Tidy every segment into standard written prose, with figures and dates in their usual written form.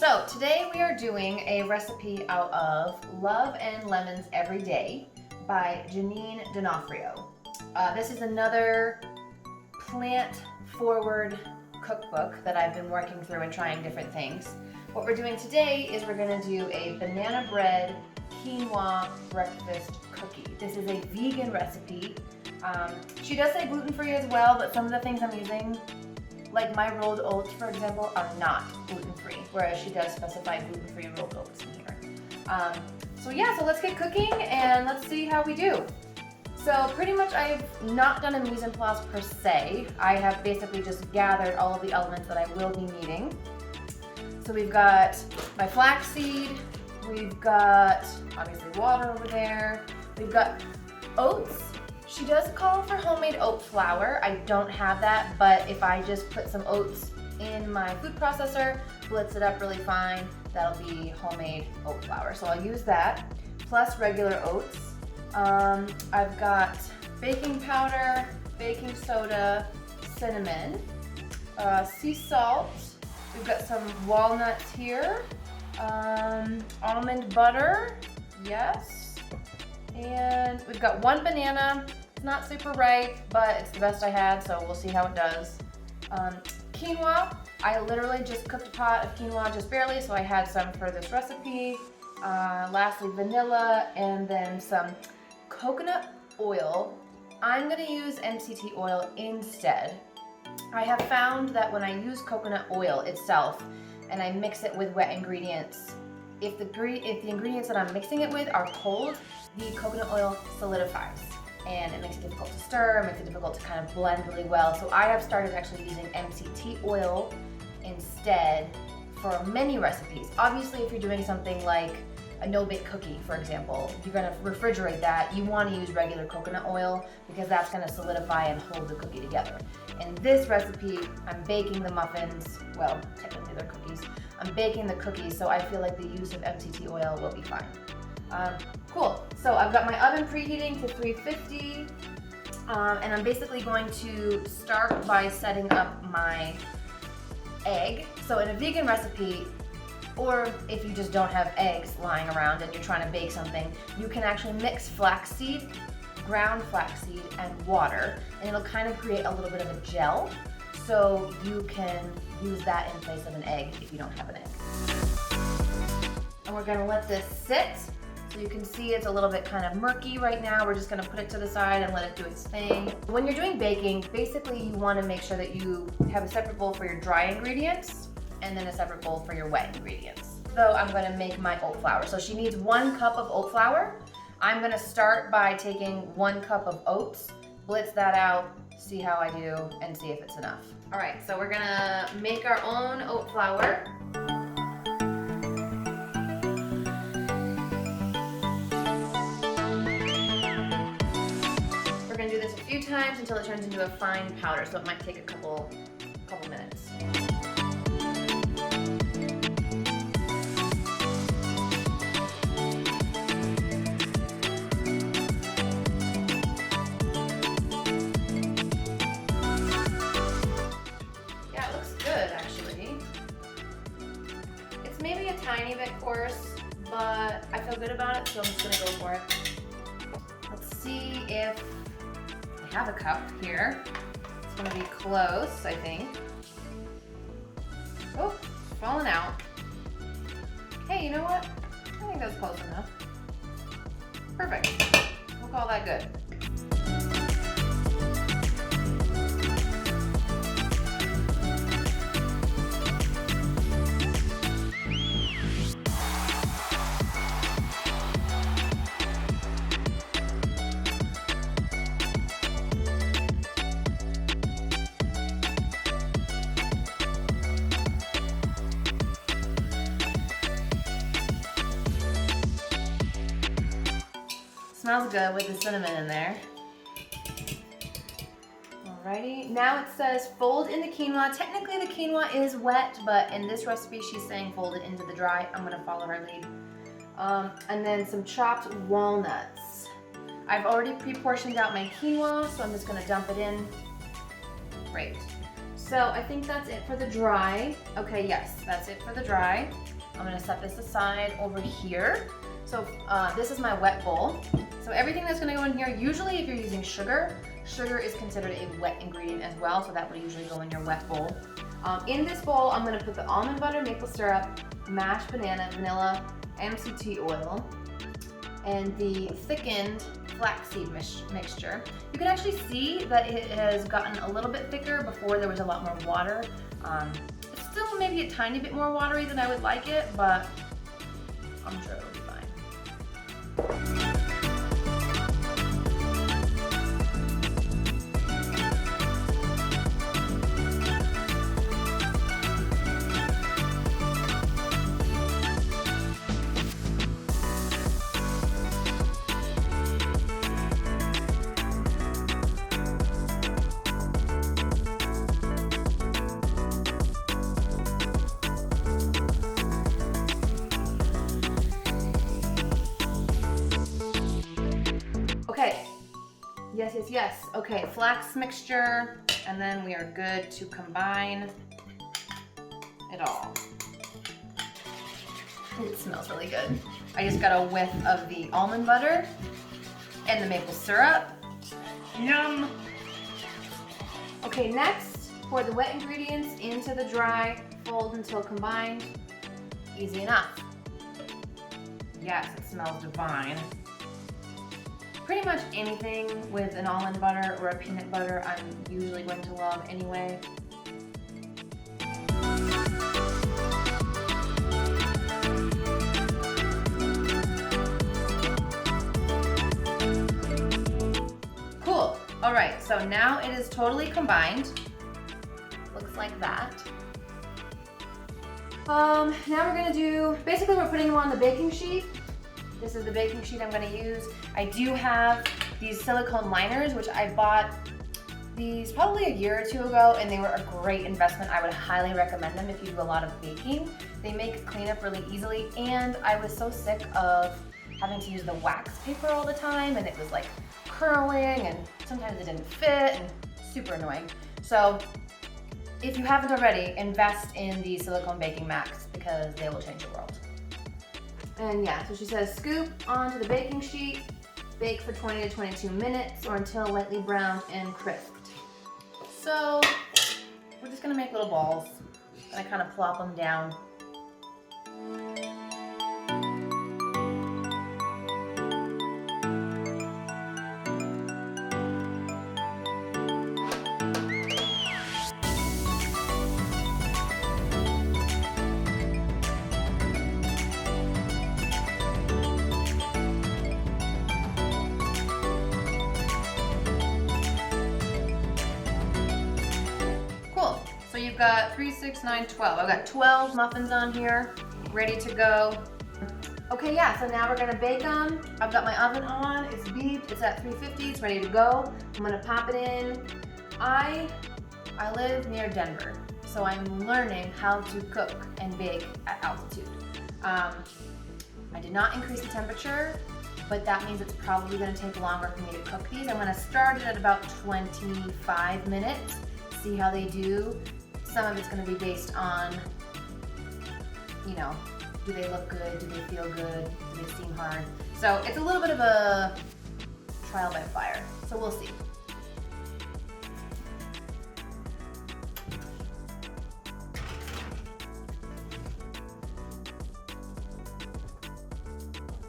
So today we are doing a recipe out of Love and Lemons Every Day by Janine D'Onofrio. This is another plant-forward cookbook that I've been working through and trying different things. What we're doing today is we're going to do a banana bread quinoa breakfast cookie. This is a vegan recipe. She does say gluten-free as well, but some of the things I'm using, like my rolled oats, for example, are not gluten-free, whereas she does specify gluten-free rolled oats in here. So let's get cooking and let's see how we do. So pretty much I've not done a mise en place per se. I have basically just gathered all of the elements that I will be needing. So we've got my flaxseed, we've got obviously water over there, we've got oats. She does call for homemade oat flour. I don't have that, but if I just put some oats in my food processor, blitz it up really fine, that'll be homemade oat flour. So I'll use that, plus regular oats. I've got baking powder, baking soda, cinnamon, sea salt. We've got some walnuts here, almond butter, yes. And we've got one banana. Not super ripe, but it's the best I had, so we'll see how it does. Quinoa, I literally just cooked a pot of quinoa just barely, so I had some for this recipe. Lastly, vanilla, and then some coconut oil. I'm gonna use MCT oil instead. I have found that when I use coconut oil itself and I mix it with wet ingredients, if the ingredients that I'm mixing it with are cold, the coconut oil solidifies. And it makes it difficult to stir, it makes it difficult to kind of blend really well. So I have started actually using MCT oil instead for many recipes. Obviously, if you're doing something like a no-bake cookie, for example, you're gonna refrigerate that, you wanna use regular coconut oil because that's gonna solidify and hold the cookie together. In this recipe, I'm baking the muffins, well, technically they're cookies. I'm baking the cookies, so I feel like the use of MCT oil will be fine. Cool, so I've got my oven preheating to 350, and I'm basically going to start by setting up my egg. So in a vegan recipe, or if you just don't have eggs lying around and you're trying to bake something, you can actually mix flaxseed, ground flaxseed, and water, and it'll kind of create a little bit of a gel, so you can use that in place of an egg if you don't have an egg. And we're gonna let this sit. So you can see it's a little bit kind of murky right now. We're just gonna put it to the side and let it do its thing. When you're doing baking, basically you wanna make sure that you have a separate bowl for your dry ingredients and then a separate bowl for your wet ingredients. So I'm gonna make my oat flour. So she needs 1 cup of oat flour. I'm gonna start by taking 1 cup of oats, blitz that out, see how I do, and see if it's enough. All right, so we're gonna make our own oat flour. We're gonna do this a few times until it turns into a fine powder, so it might take a couple minutes. Yeah, it looks good actually. It's maybe a tiny bit coarse, but I feel good about it, so I'm just gonna go for it. Let's see if I have a cup here. It's gonna be close, I think. Oh, falling out. Hey, you know what? I think that's close enough. Perfect. We'll call that good. Smells good with the cinnamon in there. Alrighty, now it says fold in the quinoa. Technically the quinoa is wet, but in this recipe she's saying fold it into the dry. I'm gonna follow her lead. And then some chopped walnuts. I've already pre-portioned out my quinoa, so I'm just gonna dump it in. Great. So I think that's it for the dry. Okay, yes, that's it for the dry. I'm gonna set this aside over here. So this is my wet bowl. So everything that's gonna go in here, usually if you're using sugar, sugar is considered a wet ingredient as well, so that would usually go in your wet bowl. In this bowl, I'm gonna put the almond butter, maple syrup, mashed banana, vanilla, MCT oil, and the thickened flaxseed mixture. You can actually see that it has gotten a little bit thicker. Before there was a lot more water. It's still maybe a tiny bit more watery than I would like it, but I'm sure it'll be fine. Okay, yes. Okay, flax mixture, and then we are good to combine it all. It smells really good. I just got a whiff of the almond butter and the maple syrup. Yum! Okay, next, pour the wet ingredients into the dry, fold until combined. Easy enough. Yes, it smells divine. Pretty much anything with an almond butter or a peanut butter I'm usually going to love anyway. Cool. All right, so now it is totally combined. Looks like that. Now we're gonna do, basically we're putting them on the baking sheet. This is the baking sheet I'm going to use. I do have these silicone liners, which I bought these probably a year or two ago, and they were a great investment. I would highly recommend them if you do a lot of baking. They make cleanup really easily, and I was so sick of having to use the wax paper all the time, and it was like curling, and sometimes it didn't fit, and super annoying. So if you haven't already, invest in these silicone baking mats because they will change your world. And yeah, so she says scoop onto the baking sheet, bake for 20 to 22 minutes or until lightly browned and crisped. So we're just gonna make little balls and I kind of plop them down. So you've got 3, 6, 9, 12. I've got 12 muffins on here, ready to go. Okay, yeah, so now we're gonna bake them. I've got my oven on, it's beeped, it's at 350, it's ready to go. I'm gonna pop it in. I live near Denver, so I'm learning how to cook and bake at altitude. I did not increase the temperature, but that means it's probably gonna take longer for me to cook these. I'm gonna start it at about 25 minutes, see how they do. Some of it's going to be based on, you know, do they look good, do they feel good, do they seem hard. So it's a little bit of a trial by fire, so we'll see.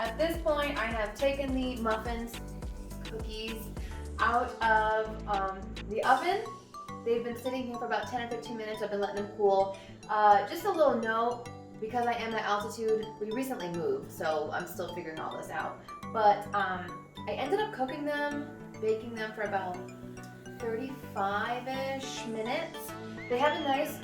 At this point, I have taken the muffins, cookies, out of the oven. They've been sitting here for about 10 or 15 minutes. I've been letting them cool. Just a little note, because I am at altitude, we recently moved, so I'm still figuring all this out. But I ended up cooking them, baking them for about 35-ish minutes. They have a nice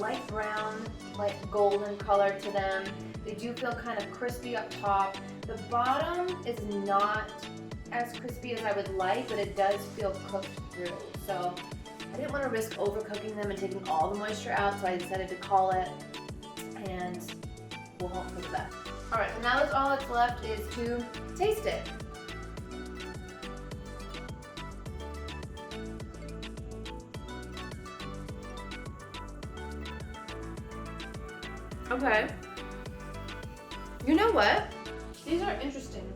light brown, like golden color to them. They do feel kind of crispy up top. The bottom is not as crispy as I would like, but it does feel cooked through. So I didn't want to risk overcooking them and taking all the moisture out, so I decided to call it, and we'll hope for the best. All right, so now that's all that's left is to taste it. Okay, You know what? These are interesting.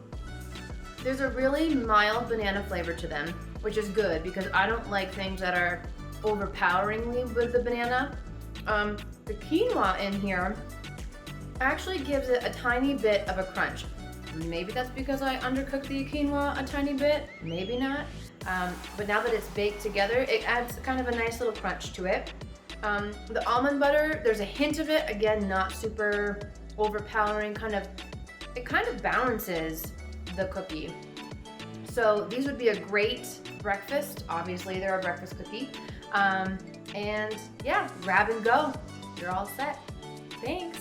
There's a really mild banana flavor to them, which is good because I don't like things that are overpoweringly with the banana. The quinoa in here actually gives it a tiny bit of a crunch. Maybe that's because I undercooked the quinoa a tiny bit, maybe not. But now that it's baked together, it adds kind of a nice little crunch to it. The almond butter, there's a hint of it, again, not super overpowering, it kind of balances the cookie. So these would be a great breakfast. Obviously, they're a breakfast cookie. And yeah, grab and go. You're all set. Thanks.